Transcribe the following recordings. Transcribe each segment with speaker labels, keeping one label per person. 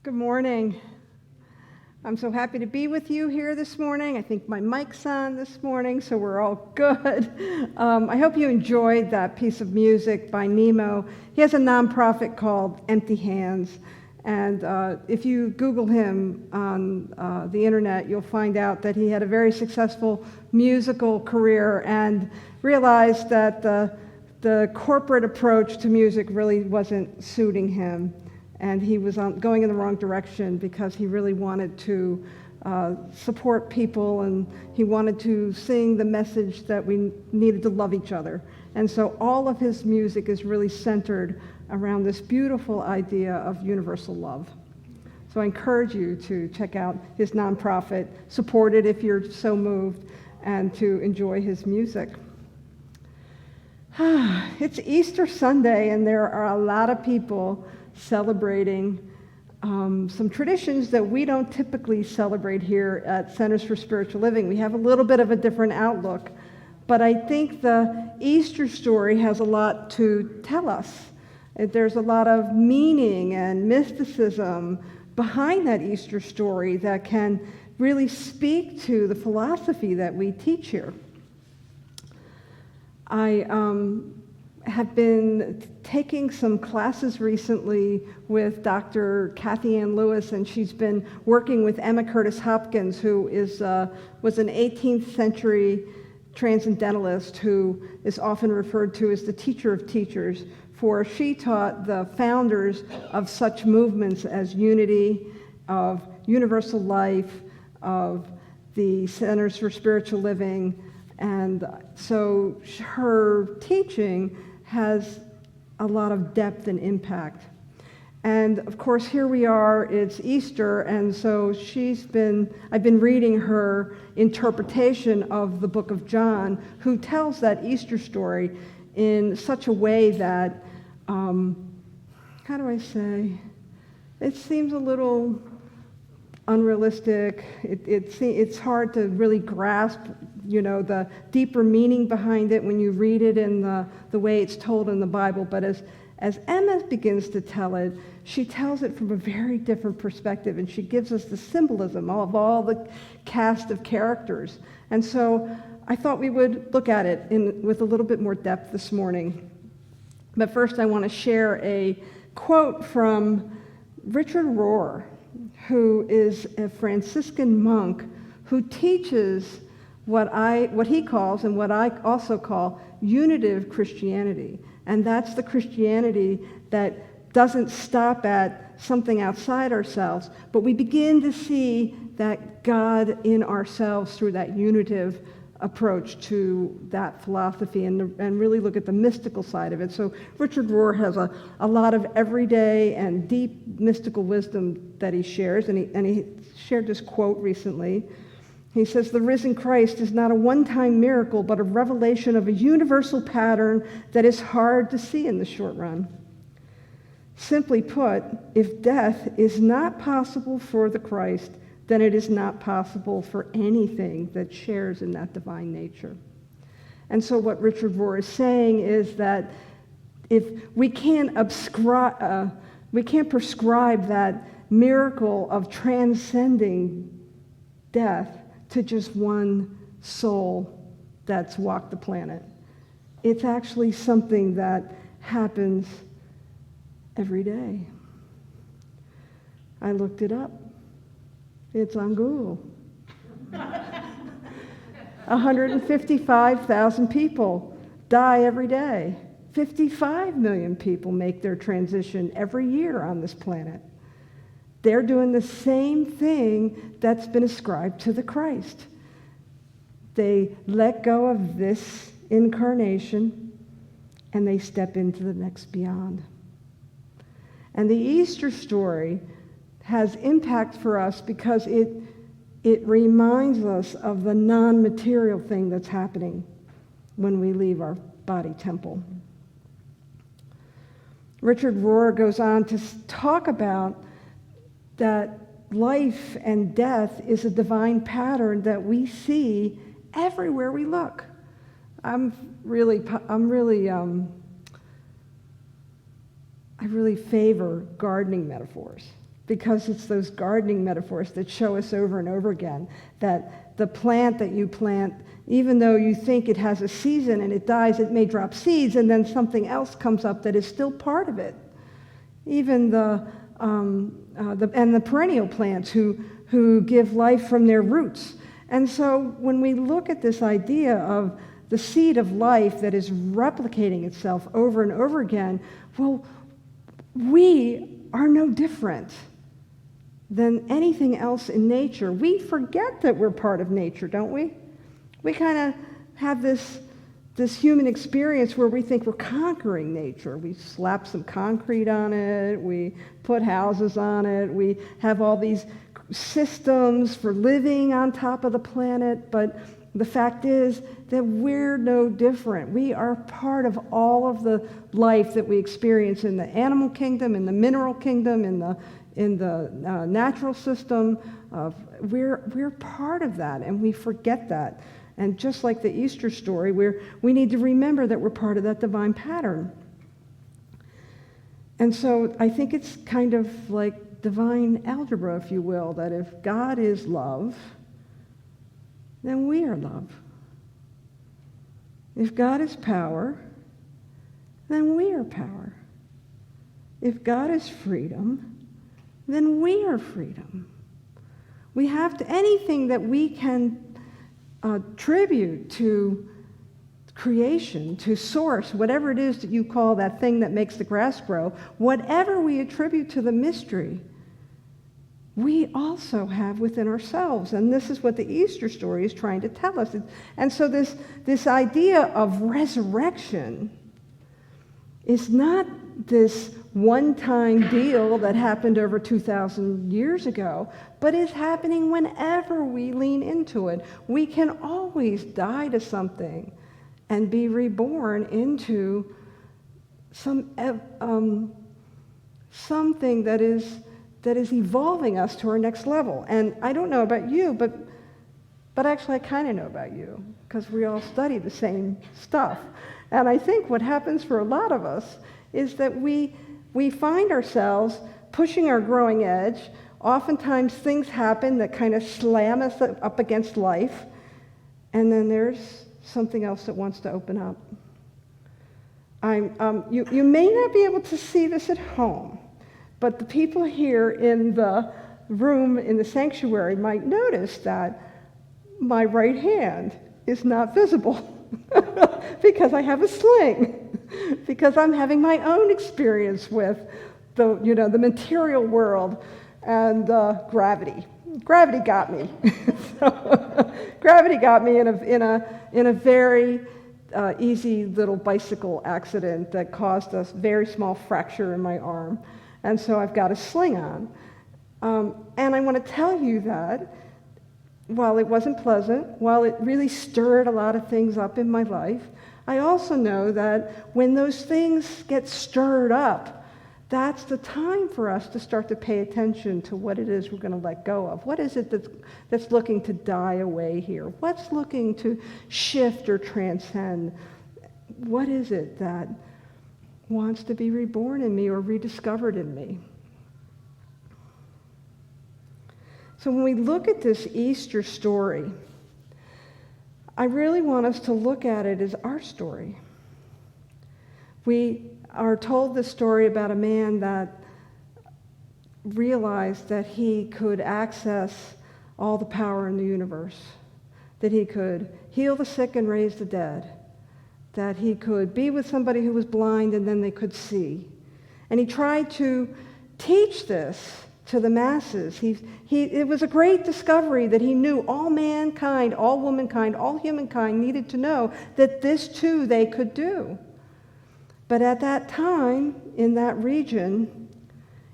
Speaker 1: Good morning. I'm so happy to be with you here this morning. I think my mic's on this morning, so we're all good. I hope you enjoyed that piece of music by Nemo. He has a nonprofit called Empty Hands, and if you Google him on the internet, you'll find out that he had a very successful musical career and realized that the corporate approach to music really wasn't suiting him. And he was going in the wrong direction because he really wanted to support people, and he wanted to sing the message that we needed to love each other. And so all of his music is really centered around this beautiful idea of universal love. So I encourage you to check out his nonprofit, support it if you're so moved, and to enjoy his music. It's Easter Sunday, and there are a lot of people celebrating some traditions that we don't typically celebrate here at Centers for Spiritual Living. We have a little bit of a different outlook, but I think the Easter story has a lot to tell us. There's a lot of meaning and mysticism behind that Easter story that can really speak to the philosophy that we teach here. I have been taking some classes recently with Dr. Kathy Ann Lewis, and she's been working with Emma Curtis Hopkins, who was an 18th century transcendentalist who is often referred to as the teacher of teachers, for she taught the founders of such movements as Unity, of Universal Life, of the Centers for Spiritual Living, and so her teaching has a lot of depth and impact. And of course, here we are, it's Easter, and so I've been reading her interpretation of the book of John, who tells that Easter story in such a way that, how do I say, it seems a little unrealistic. It's hard to really grasp, the deeper meaning behind it when you read it in the way it's told in the Bible. But as Emma begins to tell it, she tells it from a very different perspective, and she gives us the symbolism of all the cast of characters. And so I thought we would look at it with a little bit more depth this morning. But first I want to share a quote from Richard Rohr, who is a Franciscan monk who teaches what he calls, and what I also call, unitive Christianity. And that's the Christianity that doesn't stop at something outside ourselves, but we begin to see that God in ourselves through that unitive approach to that philosophy, and really look at the mystical side of it. So Richard Rohr has a lot of everyday and deep mystical wisdom that he shares, and he shared this quote recently. He says, "The risen Christ is not a one-time miracle, but a revelation of a universal pattern that is hard to see in the short run. Simply put, if death is not possible for the Christ, then it is not possible for anything that shares in that divine nature." And so what Richard Rohr is saying is that if we can't prescribe that miracle of transcending death to just one soul that's walked the planet. It's actually something that happens every day. I looked it up. It's on Google. 155,000 people die every day. 55 million people make their transition every year on this planet. They're doing the same thing that's been ascribed to the Christ. They let go of this incarnation and they step into the next beyond. And the Easter story has impact for us because it reminds us of the non-material thing that's happening when we leave our body temple. Richard Rohr goes on to talk about that life and death is a divine pattern that we see everywhere we look. I really favor gardening metaphors. because it's those gardening metaphors that show us over and over again that the plant that you plant, even though you think it has a season and it dies, it may drop seeds and then something else comes up that is still part of it. Even the perennial plants who give life from their roots. And so when we look at this idea of the seed of life that is replicating itself over and over again, well, we are no different than anything else in nature. We forget that we're part of nature, don't we? We kind of have this human experience where we think we're conquering nature. We slap some concrete on it, we put houses on it, we have all these systems for living on top of the planet, but the fact is that we're no different. We are part of all of the life that we experience in the animal kingdom, in the mineral kingdom, in the natural system. We're part of that, and we forget that. And just like the Easter story, we need to remember that we're part of that divine pattern. And so I think it's kind of like divine algebra, if you will, that if God is love, then we are love. If God is power, then we are power. If God is freedom, then we are freedom. We have to, anything that we can tribute to creation, to source, whatever it is that you call that thing that makes the grass grow, whatever we attribute to the mystery, we also have within ourselves. And this is what the Easter story is trying to tell us. And so this idea of resurrection is not this one-time deal that happened over 2,000 years ago, but is happening whenever we lean into it. We can always die to something and be reborn into something that is evolving us to our next level. And I don't know about you, but actually I kind of know about you, because we all study the same stuff. And I think what happens for a lot of us is that we find ourselves pushing our growing edge. Oftentimes things happen that kind of slam us up against life, and then there's something else that wants to open up. You may not be able to see this at home, but the people here in the room in the sanctuary might notice that my right hand is not visible because I have a sling, because I'm having my own experience with the material world and gravity. Gravity got me. Gravity got me in a very easy little bicycle accident that caused a very small fracture in my arm. And so I've got a sling on. And I want to tell you that while it wasn't pleasant, while it really stirred a lot of things up in my life, I also know that when those things get stirred up, that's the time for us to start to pay attention to what it is we're going to let go of. What is it that's looking to die away here? What's looking to shift or transcend? What is it that wants to be reborn in me or rediscovered in me? So when we look at this Easter story, I really want us to look at it as our story. We are told this story about a man that realized that he could access all the power in the universe, that he could heal the sick and raise the dead, that he could be with somebody who was blind and then they could see. And he tried to teach this to the masses. It was a great discovery that he knew all mankind, all womankind, all humankind needed to know that this too they could do. But at that time, in that region,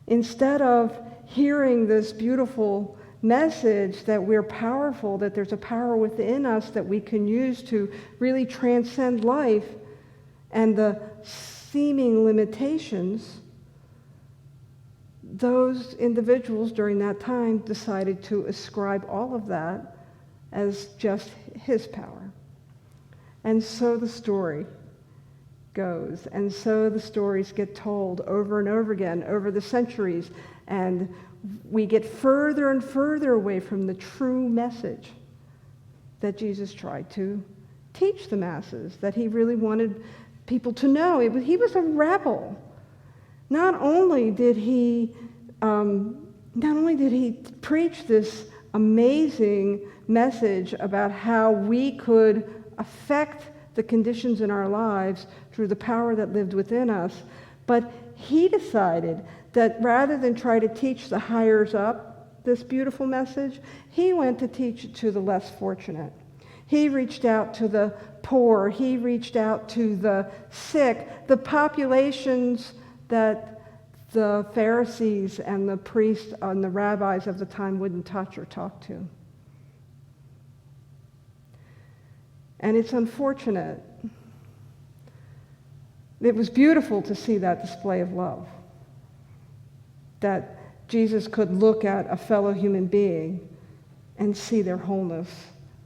Speaker 1: instead of hearing this beautiful message that we're powerful, that there's a power within us that we can use to really transcend life and the seeming limitations, those individuals during that time decided to ascribe all of that as just his power. And so the story goes. And so the stories get told over and over again over the centuries, and we get further and further away from the true message that Jesus tried to teach the masses, that he really wanted people to know. He was a rebel. Not only did he preach this amazing message about how we could affect the conditions in our lives through the power that lived within us, but he decided that rather than try to teach the hires up this beautiful message, he went to teach it to the less fortunate. He reached out to the poor. He reached out to the sick, the populations that the Pharisees and the priests and the rabbis of the time wouldn't touch or talk to. And it's unfortunate. It was beautiful to see that display of love, that Jesus could look at a fellow human being and see their wholeness,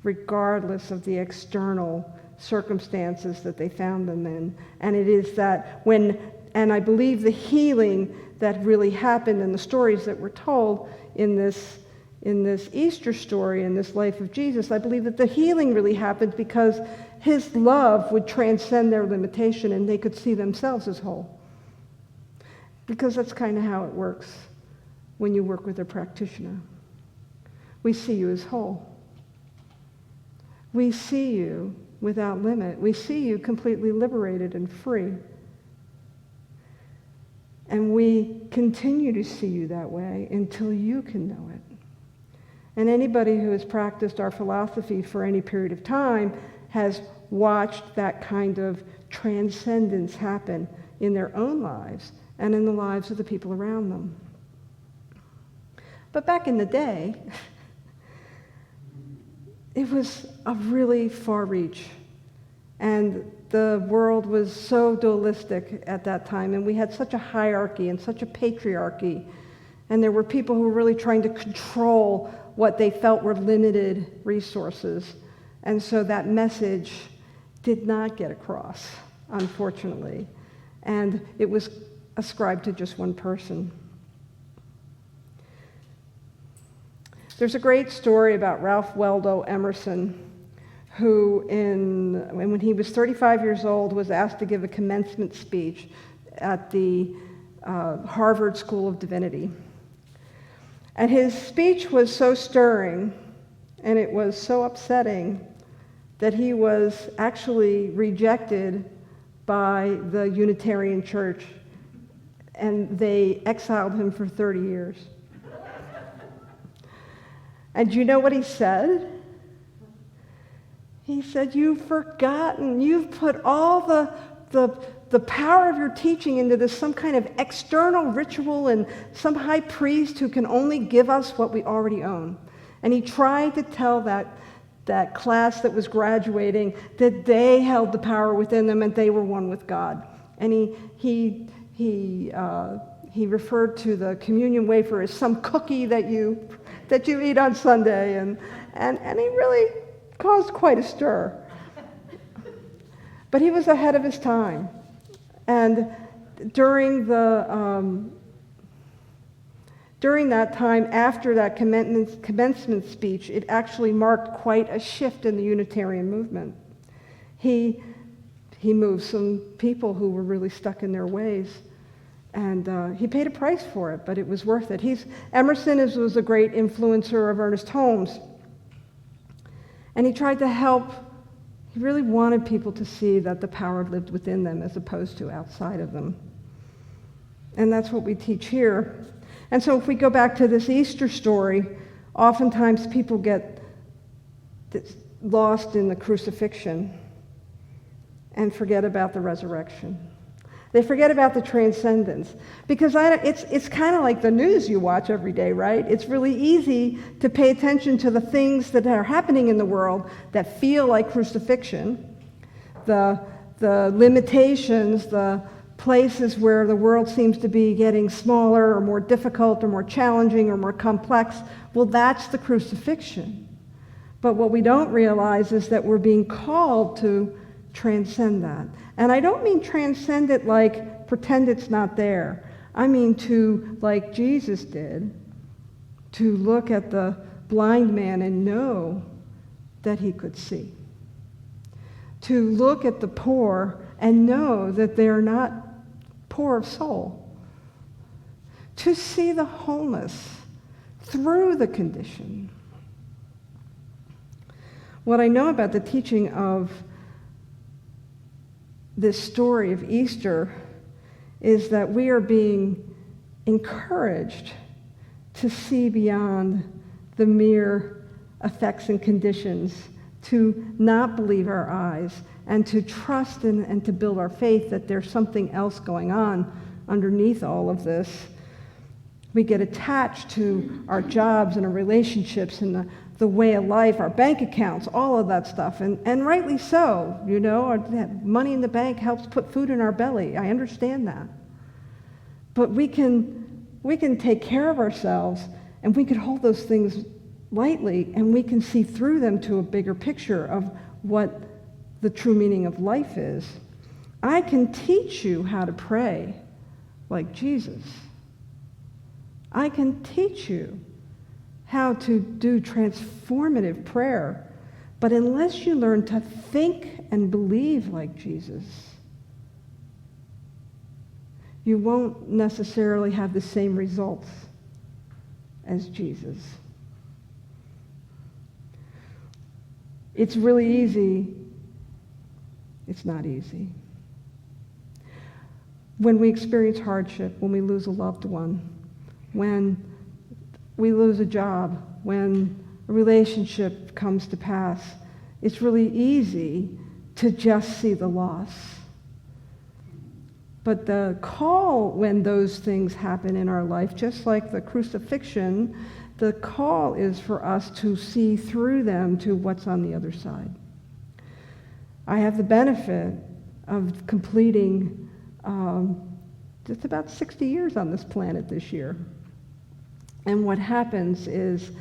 Speaker 1: regardless of the external circumstances that they found them in. And it is that and I believe the healing that really happened in the stories that were told in this Easter story, in this life of Jesus, I believe that the healing really happened because his love would transcend their limitation and they could see themselves as whole. Because that's kind of how it works when you work with a practitioner. We see you as whole. We see you without limit. We see you completely liberated and free. And we continue to see you that way until you can know it. And anybody who has practiced our philosophy for any period of time has watched that kind of transcendence happen in their own lives and in the lives of the people around them. But back in the day, it was a really far reach. And the world was so dualistic at that time, and we had such a hierarchy and such a patriarchy. And there were people who were really trying to control what they felt were limited resources. And so that message did not get across, unfortunately. And it was ascribed to just one person. There's a great story about Ralph Waldo Emerson, who when he was 35 years old was asked to give a commencement speech at the Harvard School of Divinity. And his speech was so stirring and it was so upsetting that he was actually rejected by the Unitarian Church, and they exiled him for 30 years. And do you know what he said? He said, "You've forgotten. You've put all the power of your teaching into this some kind of external ritual and some high priest who can only give us what we already own." And he tried to tell that class that was graduating that they held the power within them and they were one with God. And he referred to the communion wafer as some cookie that you eat on Sunday, and he really caused quite a stir. But he was ahead of his time. And during that time, after that commencement speech, it actually marked quite a shift in the Unitarian movement. He moved some people who were really stuck in their ways. And he paid a price for it, but it was worth it. Emerson was a great influencer of Ernest Holmes. And he tried to help. He really wanted people to see that the power lived within them as opposed to outside of them. And that's what we teach here. And so if we go back to this Easter story, oftentimes people get lost in the crucifixion and forget about the resurrection. They forget about the transcendence. Because it's kind of like the news you watch every day, right? It's really easy to pay attention to the things that are happening in the world that feel like crucifixion, the limitations, the places where the world seems to be getting smaller or more difficult or more challenging or more complex. Well, that's the crucifixion. But what we don't realize is that we're being called to transcend that. And I don't mean transcend it like pretend it's not there. I mean to, like Jesus did, to look at the blind man and know that he could see. To look at the poor and know that they're not poor of soul. To see the homeless through the condition. What I know about the teaching of this story of Easter is that we are being encouraged to see beyond the mere effects and conditions, to not believe our eyes, and to trust and to build our faith that there's something else going on underneath all of this. We get attached to our jobs and our relationships and the way of life, our bank accounts, all of that stuff, and rightly so. You know, money in the bank helps put food in our belly. I understand that. But we can take care of ourselves, and we can hold those things lightly, and we can see through them to a bigger picture of what the true meaning of life is. I can teach you how to pray like Jesus. I can teach you how to do transformative prayer, but unless you learn to think and believe like Jesus, you won't necessarily have the same results as Jesus. It's really easy. It's not easy. When we experience hardship, when we lose a loved one, when we lose a job, when a relationship comes to pass, it's really easy to just see the loss. But the call when those things happen in our life, just like the crucifixion, the call is for us to see through them to what's on the other side. I have the benefit of completing just about 60 years on this planet this year. And what happens is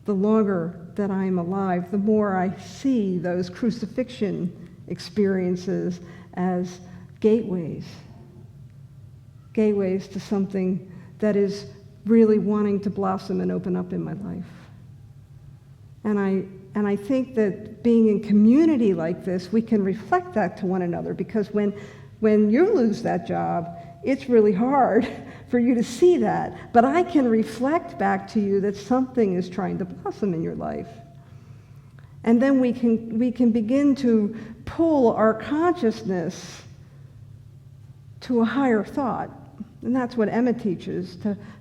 Speaker 1: the longer that I'm alive, the more I see those crucifixion experiences as gateways to something that is really wanting to blossom and open up in my life. And I think that being in community like this, we can reflect that to one another, because when you lose that job, it's really hard for you to see that. But I can reflect back to you that something is trying to blossom in your life. And then we can begin to pull our consciousness to a higher thought. And that's what Emma teaches,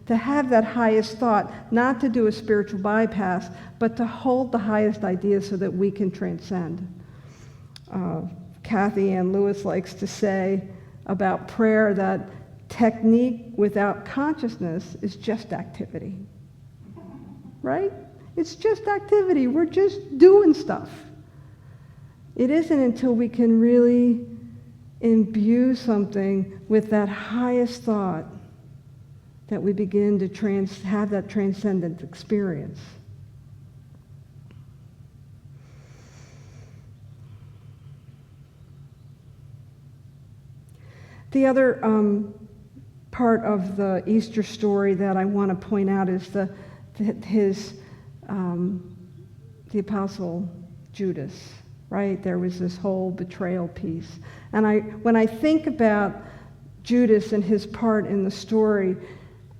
Speaker 1: to have that highest thought, not to do a spiritual bypass, but to hold the highest idea so that we can transcend. Kathy Ann Lewis likes to say about prayer that technique without consciousness is just activity. Right? It's just activity. We're just doing stuff. It isn't until we can really imbue something with that highest thought that we begin to have that transcendent experience. The other part of the Easter story that I want to point out is the apostle Judas, right? There was this whole betrayal piece. And when I think about Judas and his part in the story,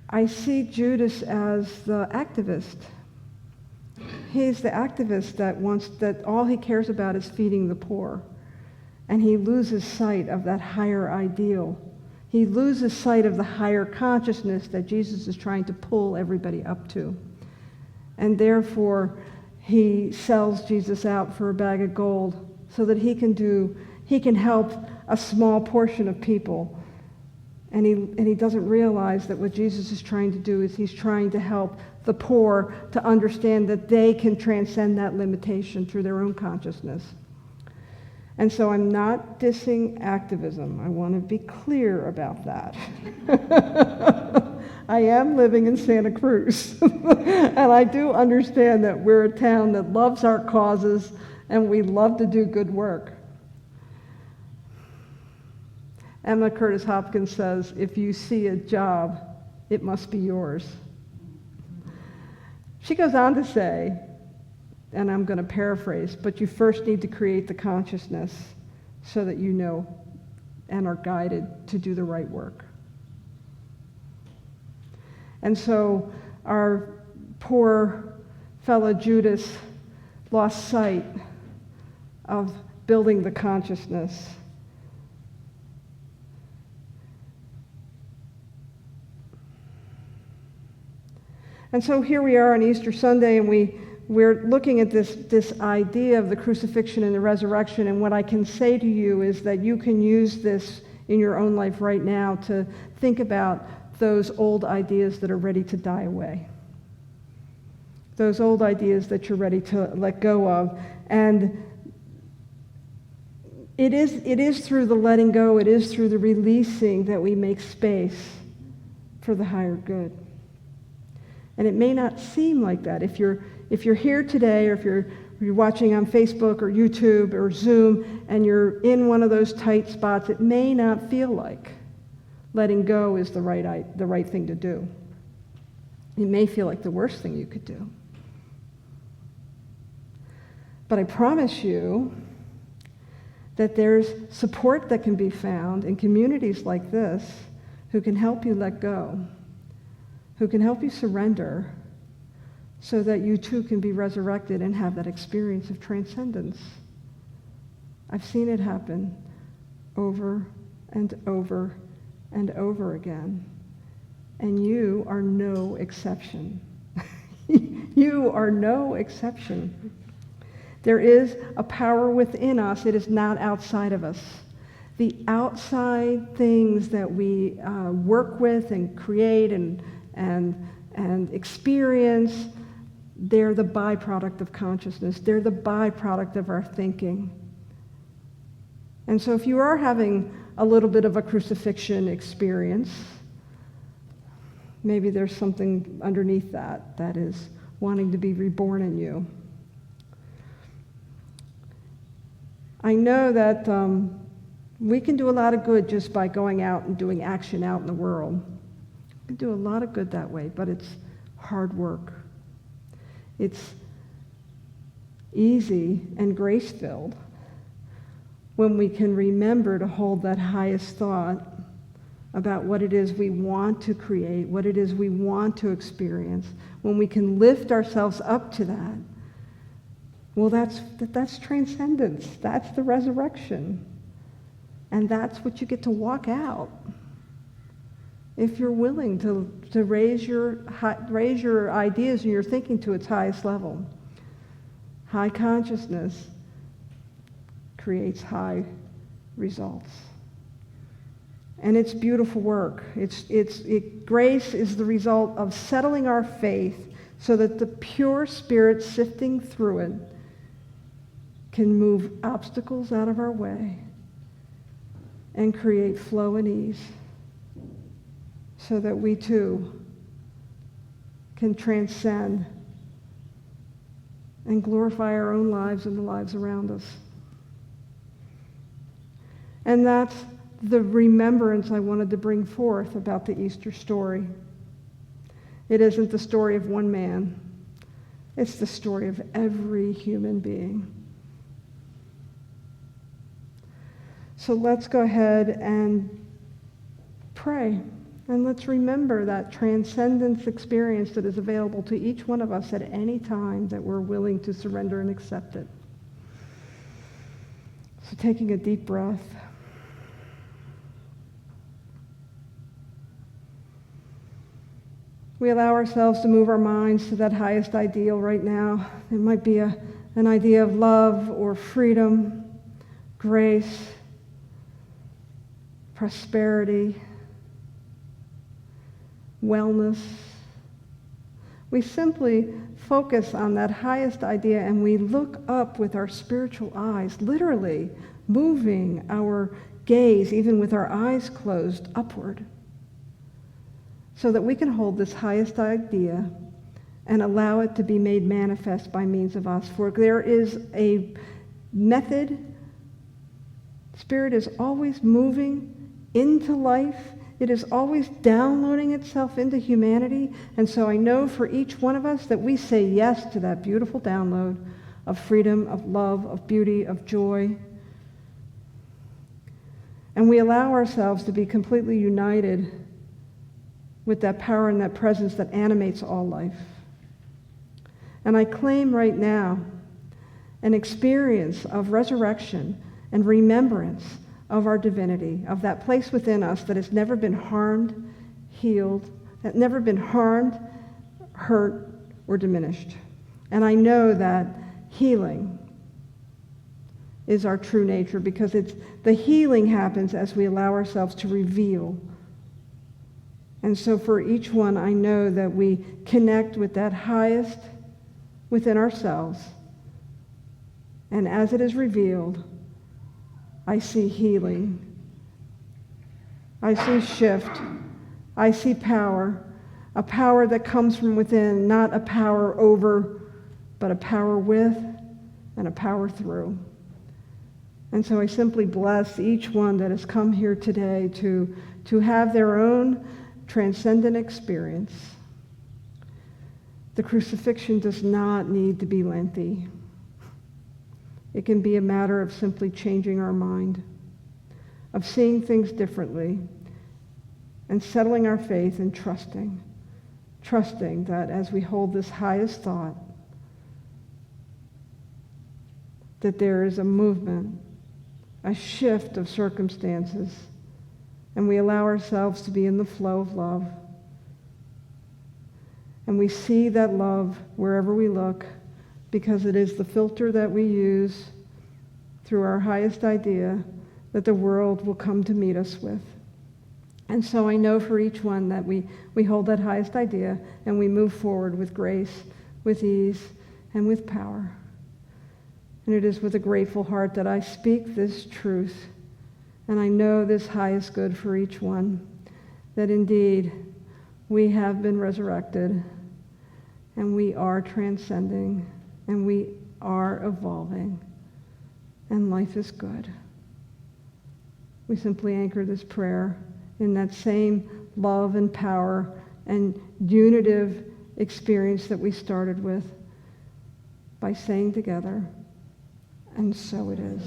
Speaker 1: I see Judas as the activist. He's the activist that all he cares about is feeding the poor. And he loses sight of that higher ideal. He loses sight of the higher consciousness that Jesus is trying to pull everybody up to. And therefore, he sells Jesus out for a bag of gold so that he can help a small portion of people. And he doesn't realize that what Jesus is trying to do is he's trying to help the poor to understand that they can transcend that limitation through their own consciousness. And so I'm not dissing activism. I want to be clear about that. I am living in Santa Cruz. And I do understand that we're a town that loves our causes and we love to do good work. Emma Curtis Hopkins says, if you see a job, it must be yours. She goes on to say, and I'm going to paraphrase, but you first need to create the consciousness so that you know and are guided to do the right work. And so our poor fellow Judas lost sight of building the consciousness. And so here we are on Easter Sunday, and we're looking at this idea of the crucifixion and the resurrection, and what I can say to you is that you can use this in your own life right now to think about those old ideas that are ready to die away. Those old ideas that you're ready to let go of. And it is through the letting go, it is through the releasing that we make space for the higher good. And it may not seem like that. If you're here today, or if you're watching on Facebook or YouTube or Zoom, and you're in one of those tight spots, it may not feel like letting go is the right thing to do. It may feel like the worst thing you could do. But I promise you that there's support that can be found in communities like this who can help you let go, who can help you surrender, so that you too can be resurrected and have that experience of transcendence. I've seen it happen over and over and over again. And you are no exception. You are no exception. There is a power within us. It is not outside of us. The outside things that we work with and create and experience, they're the byproduct of consciousness. They're the byproduct of our thinking. And so if you are having a little bit of a crucifixion experience, maybe there's something underneath that is wanting to be reborn in you. I know that we can do a lot of good just by going out and doing action out in the world. We can do a lot of good that way, but it's hard work. It's easy and grace-filled when we can remember to hold that highest thought about what it is we want to create, what it is we want to experience. When we can lift ourselves up to that, well, that's transcendence. That's the resurrection. And that's what you get to walk out if you're willing to raise your ideas and your thinking to its highest level. High consciousness creates high results. And it's beautiful work. Grace is the result of settling our faith so that the pure spirit sifting through it can move obstacles out of our way and create flow and ease so that we too can transcend and glorify our own lives and the lives around us. And that's the remembrance I wanted to bring forth about the Easter story. It isn't the story of one man. It's the story of every human being. So let's go ahead and pray. And let's remember that transcendence experience that is available to each one of us at any time that we're willing to surrender and accept it. So taking a deep breath. We allow ourselves to move our minds to that highest ideal right now. It might be an idea of love or freedom, grace, prosperity, wellness. We simply focus on that highest idea and we look up with our spiritual eyes, literally moving our gaze, even with our eyes closed, upward, so that we can hold this highest idea and allow it to be made manifest by means of us. For there is a method. Spirit is always moving into life. It is always downloading itself into humanity. And so I know for each one of us that we say yes to that beautiful download of freedom, of love, of beauty, of joy. And we allow ourselves to be completely united with that power and that presence that animates all life. And I claim right now an experience of resurrection and remembrance of our divinity, of that place within us that has never been harmed, healed, that never been harmed, hurt, or diminished. And I know that healing is our true nature, because the healing happens as we allow ourselves to reveal. And so for each one, I know that we connect with that highest within ourselves. And as it is revealed, I see healing. I see shift. I see power. A power that comes from within, not a power over, but a power with and a power through. And so I simply bless each one that has come here today to have their own transcendent experience. The crucifixion does not need to be lengthy. It can be a matter of simply changing our mind, of seeing things differently, and settling our faith and trusting that as we hold this highest thought, that there is a movement, a shift of circumstances, and we allow ourselves to be in the flow of love. And we see that love wherever we look, because it is the filter that we use through our highest idea that the world will come to meet us with. And so I know for each one that we hold that highest idea and we move forward with grace, with ease, and with power. And it is with a grateful heart that I speak this truth. And I know this highest good for each one, that indeed we have been resurrected, and we are transcending, and we are evolving, and life is good. We simply anchor this prayer in that same love and power and unitive experience that we started with by saying together, and so it is.